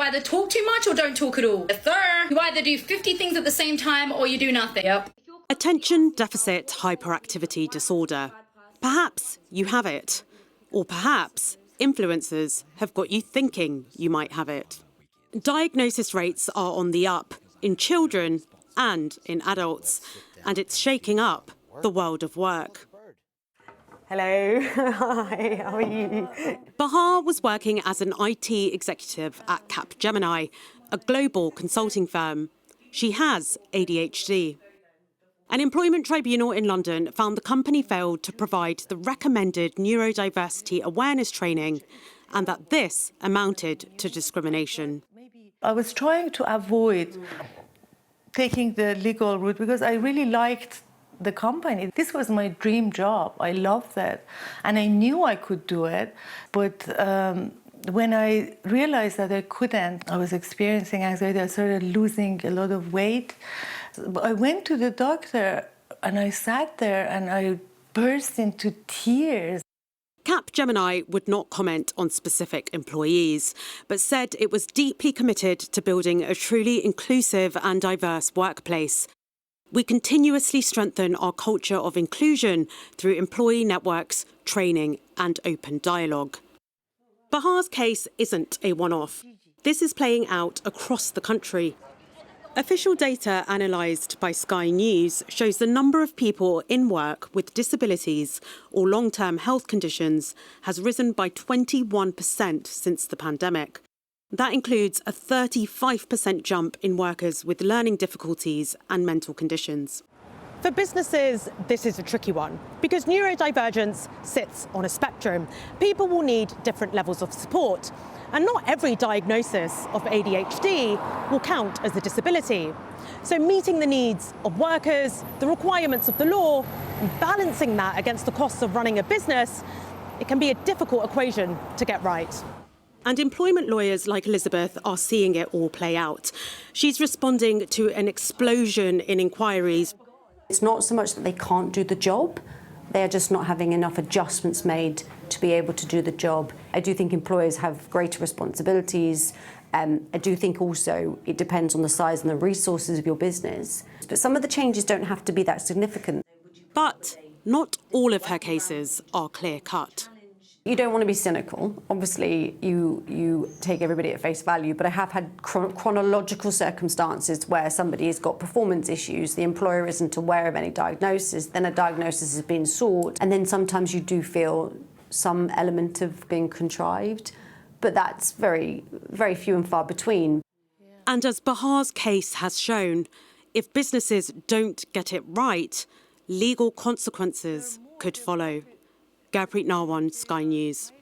either talk too much or don't talk at all. Yes, sir. You either do 50 things at the same time or you do nothing. Yep. Attention deficit hyperactivity disorder. Perhaps you have it. Or perhaps influencers have got you thinking you might have it. Diagnosis rates are on the up in children and in adults, and it's shaking up the world of work. Hello, hi, how are you? Bahar was working as an IT executive at Capgemini, a global consulting firm. She has ADHD. An employment tribunal in London found the company failed to provide the recommended neurodiversity awareness training and that this amounted to discrimination. I was trying to avoid taking the legal route because I really liked the company. This was my dream job. I loved it and I knew I could do it. But when I realized that I couldn't, I was experiencing anxiety. I started losing a lot of weight. I went to the doctor and I sat there and I burst into tears. Capgemini would not comment on specific employees, but said it was deeply committed to building a truly inclusive and diverse workplace. We continuously strengthen our culture of inclusion through employee networks, training and open dialogue. Bahar's case isn't a one-off. This is playing out across the country. Official data analysed by Sky News shows the number of people in work with disabilities or long-term health conditions has risen by 21% since the pandemic. That includes a 35% jump in workers with learning difficulties and mental conditions. For businesses, this is a tricky one because neurodivergence sits on a spectrum. People will need different levels of support, and not every diagnosis of ADHD will count as a disability. So meeting the needs of workers, the requirements of the law, and balancing that against the costs of running a business, it can be a difficult equation to get right. And employment lawyers like Elizabeth are seeing it all play out. She's responding to an explosion in inquiries. It's not so much that they can't do the job, they're just not having enough adjustments made to be able to do the job. I do think employers have greater responsibilities. I do think also it depends on the size and the resources of your business. But some of the changes don't have to be that significant. But not all of her cases are clear-cut. You don't want to be cynical. Obviously, you take everybody at face value, but I have had chronological circumstances where somebody has got performance issues, the employer isn't aware of any diagnosis, then a diagnosis has been sought, and then sometimes you do feel some element of being contrived, but that's very, very few and far between. And as Bahar's case has shown, if businesses don't get it right, legal consequences could follow. Gurpreet Narwan, Sky News.